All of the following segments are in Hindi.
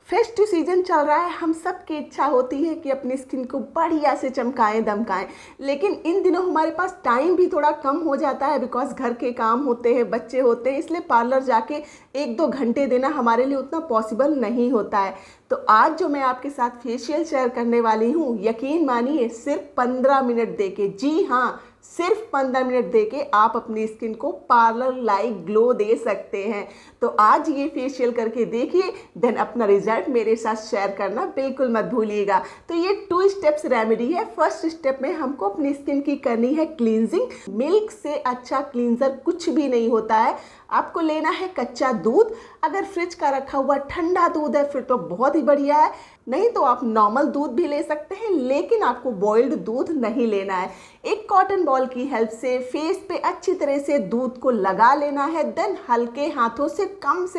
फेस्टिव सीजन चल रहा है, हम सब की इच्छा होती है कि अपनी स्किन को बढ़िया से चमकाएं दमकाएं। लेकिन इन दिनों हमारे पास टाइम भी थोड़ा कम हो जाता है, बिकॉज घर के काम होते हैं, बच्चे होते हैं, इसलिए पार्लर जाके 1-2 घंटे देना हमारे लिए उतना पॉसिबल नहीं होता है। तो आज जो मैं आपके साथ फेशियल शेयर करने वाली हूँ, यकीन मानिए सिर्फ 15 मिनट देके, जी हाँ सिर्फ 15 मिनट देके आप अपनी स्किन को पार्लर लाइक ग्लो दे सकते हैं। तो आज ये फेशियल करके देखिए, देन अपना रिजल्ट मेरे साथ शेयर करना बिल्कुल मत भूलिएगा। तो ये 2 स्टेप्स रेमेडी है। फर्स्ट स्टेप में हमको अपनी स्किन की करनी है क्लींजिंग। मिल्क से अच्छा क्लींजर कुछ भी नहीं होता है। आपको लेना है कच्चा दूध। अगर फ्रिज का रखा हुआ ठंडा दूध है फिर तो बहुत ही बढ़िया है, नहीं तो आप नॉर्मल दूध भी ले सकते हैं, लेकिन आपको बॉइल्ड दूध नहीं लेना है। एक कॉटन बॉल की हेल्प से फेस पे अच्छी तरह से दूध को लगा लेना है। देन हल्के हाथों से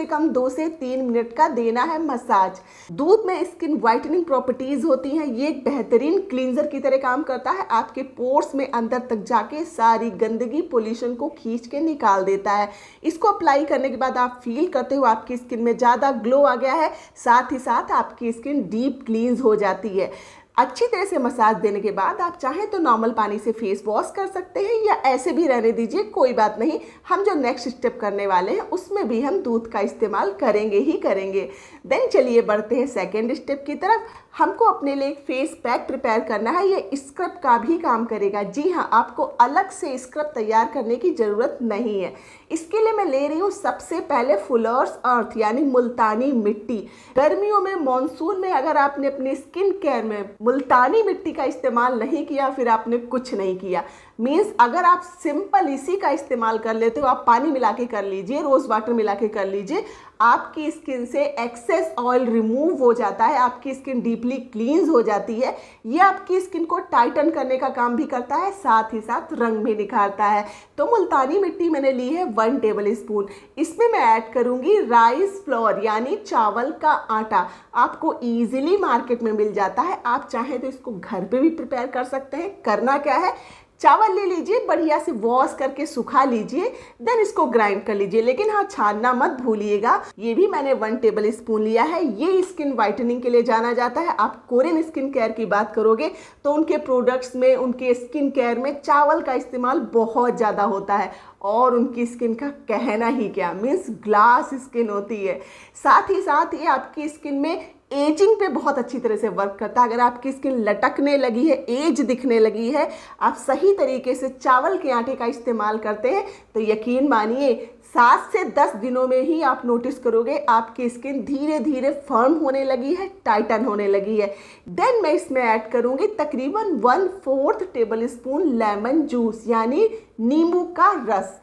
कम 2 से 3 मिनट का देना है मसाज। दूध में स्किन वाइटनिंग प्रॉपर्टीज होती हैं। ये एक बेहतरीन क्लींजर की तरह काम करता है। आपके पोर्स में अंदर तक जाके सारी गंदगी, पोल्यूशन को खींच के निकाल देता है। इसको अप्लाई करने के बाद आप फील करते हो आपकी स्किन में ज़्यादा ग्लो आ गया है, साथ ही साथ आपकी स्किन डीप क्लींस हो जाती है। अच्छी तरह से मसाज देने के बाद आप चाहें तो नॉर्मल पानी से फेस वॉश कर सकते हैं या ऐसे भी रहने दीजिए, कोई बात नहीं। हम जो नेक्स्ट स्टेप करने वाले हैं उसमें भी हम दूध का इस्तेमाल करेंगे ही करेंगे। देन चलिए बढ़ते हैं सेकेंड स्टेप की तरफ। हमको अपने लिए एक फेस पैक प्रिपेयर करना है। ये स्क्रब का भी काम करेगा। जी हाँ, आपको अलग से स्क्रब तैयार करने की ज़रूरत नहीं है। इसके लिए मैं ले रही हूँ सबसे पहले फुलर्स अर्थ यानी मुल्तानी मिट्टी। गर्मियों में, मॉनसून में अगर आपने अपने स्किन केयर में मुल्तानी मिट्टी का इस्तेमाल नहीं किया फिर आपने कुछ नहीं किया। मीन्स अगर आप सिंपल इसी का इस्तेमाल कर लेते हो, आप पानी मिला के कर लीजिए, रोज़ वाटर मिला के कर लीजिए, आपकी स्किन से एक्सेस ऑयल रिमूव हो जाता है, आपकी स्किन डीपली क्लींस हो जाती है। ये आपकी स्किन को टाइटन करने का काम भी करता है, साथ ही साथ रंग भी निखारता है। तो मुल्तानी मिट्टी मैंने ली है 1 टेबल स्पून। इसमें मैं ऐड करूंगी राइस फ्लोर यानी चावल का आटा। आपको ईजिली मार्केट में मिल जाता है, आप चाहें तो इसको घर पे भी प्रिपेयर कर सकते हैं। करना क्या है, चावल ले लीजिए, बढ़िया से वॉश करके सुखा लीजिए, देन इसको ग्राइंड कर लीजिए, लेकिन हाँ छानना मत भूलिएगा। ये भी मैंने 1 टेबल स्पून लिया है। ये स्किन वाइटनिंग के लिए जाना जाता है। आप कोरियन स्किन केयर की बात करोगे तो उनके प्रोडक्ट्स में, उनके स्किन केयर में चावल का इस्तेमाल बहुत ज़्यादा होता है और उनकी स्किन का कहना ही क्या, मीन्स ग्लास स्किन होती है। साथ ही साथ ये आपकी स्किन में एजिंग पे बहुत अच्छी तरह से वर्क करता है। अगर आपकी स्किन लटकने लगी है, एज दिखने लगी है, आप सही तरीके से चावल के आटे का इस्तेमाल करते हैं तो यकीन मानिए 7 से 10 दिनों में ही आप नोटिस करोगे आपकी स्किन धीरे धीरे फर्म होने लगी है, टाइटन होने लगी है। देन मैं इसमें ऐड करूँगी तकरीबन 1/4 टेबल स्पून लेमन जूस यानी नींबू का रस।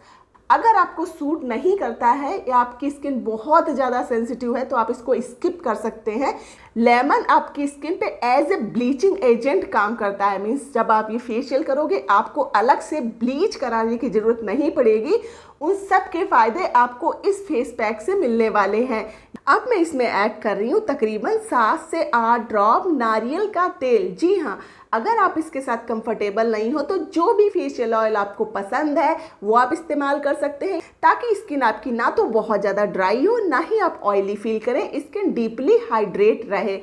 अगर आपको सूट नहीं करता है या आपकी स्किन बहुत ज़्यादा सेंसिटिव है तो आप इसको स्किप कर सकते हैं। लेमन आपकी स्किन पे एज ए ब्लीचिंग एजेंट काम करता है। मीन्स जब आप ये फेशियल करोगे आपको अलग से ब्लीच कराने की ज़रूरत नहीं पड़ेगी। उन सब के फ़ायदे आपको इस फेस पैक से मिलने वाले हैं। अब मैं इसमें ऐड कर रही हूँ तकरीबन 7 से 8 ड्रॉप नारियल का तेल। जी हाँ, अगर आप इसके साथ कंफर्टेबल नहीं हो तो जो भी फेशियल ऑयल आपको पसंद है वो आप इस्तेमाल कर सकते हैं, ताकि स्किन आपकी ना तो बहुत ज़्यादा ड्राई हो ना ही आप ऑयली फील करें, स्किन डीपली हाइड्रेट रहे।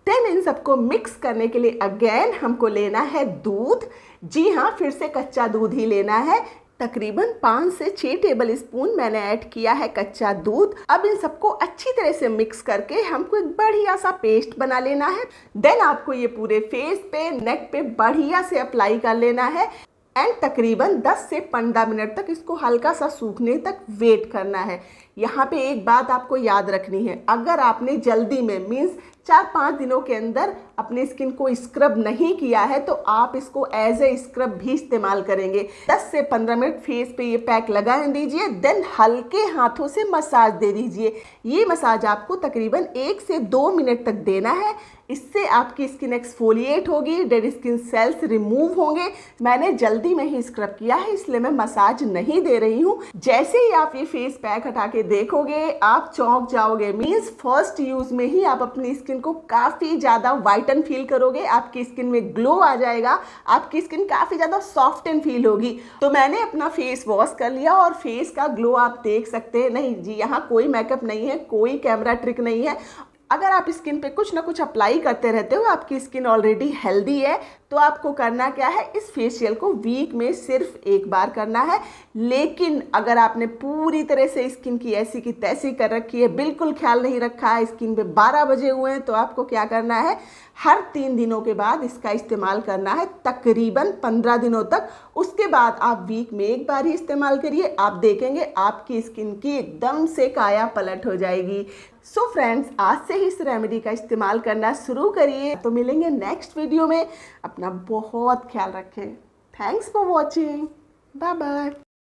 देन इन सबको मिक्स करने के लिए अगेन हमको लेना है दूध। जी हाँ, फिर से कच्चा दूध ही लेना है। तकरीबन 5 से 6 टेबल स्पून मैंने ऐड किया है कच्चा दूध। अब इन सबको अच्छी तरह से मिक्स करके हमको एक बढ़िया सा पेस्ट बना लेना है। देन आपको ये पूरे फेस पे, नेक पे बढ़िया से अप्लाई कर लेना है एंड तकरीबन 10 से 15 मिनट तक इसको हल्का सा सूखने तक वेट करना है। यहाँ पे एक बात आपको याद रखनी है, अगर आपने जल्दी में मीन्स 4-5 दिनों के अंदर अपने स्किन को स्क्रब नहीं किया है तो आप इसको एज ए स्क्रब भी इस्तेमाल करेंगे। 10 से 15 मिनट फेस पे ये पैक लगा दीजिए, देन हल्के हाथों से मसाज दे दीजिए। ये मसाज आपको तकरीबन 1 से 2 मिनट तक देना है। इससे आपकी स्किन एक्सफोलिएट होगी, डेड स्किन सेल्स रिमूव होंगे। मैंने जल्दी में ही स्क्रब किया है इसलिए मैं मसाज नहीं दे रही हूँ। जैसे ही आप ये फेस पैक हटा के देखोगे आप चौंक जाओगे। मीन्स फर्स्ट यूज में ही आप अपनी स्किन को काफ़ी ज़्यादा वाइटन फील करोगे, आपकी स्किन में ग्लो आ जाएगा, आपकी स्किन काफ़ी ज़्यादा सॉफ्ट एंड फील होगी। तो मैंने अपना फेस वॉश कर लिया और फेस का ग्लो आप देख सकते हैं। नहीं जी, यहाँ कोई मेकअप नहीं है, कोई कैमरा ट्रिक नहीं है। अगर आप स्किन पे कुछ ना कुछ अप्लाई करते रहते हो, आपकी स्किन ऑलरेडी हेल्दी है, तो आपको करना क्या है, इस फेशियल को वीक में सिर्फ एक बार करना है। लेकिन अगर आपने पूरी तरह से स्किन की ऐसी की तैसी कर रखी है, बिल्कुल ख्याल नहीं रखा है, स्किन पे 12 बजे हुए हैं, तो आपको क्या करना है, हर 3 दिनों के बाद इसका इस्तेमाल करना है, तकरीबन 15 दिनों तक। उसके बाद आप वीक में एक बार ही इस्तेमाल करिए, आप देखेंगे आपकी स्किन की एकदम से काया पलट हो जाएगी। सो फ्रेंड्स, आज से ही इस रेमेडी का इस्तेमाल करना शुरू करिए। तो मिलेंगे नेक्स्ट वीडियो में, अपना बहुत ख्याल रखें। Thanks for watching, bye bye.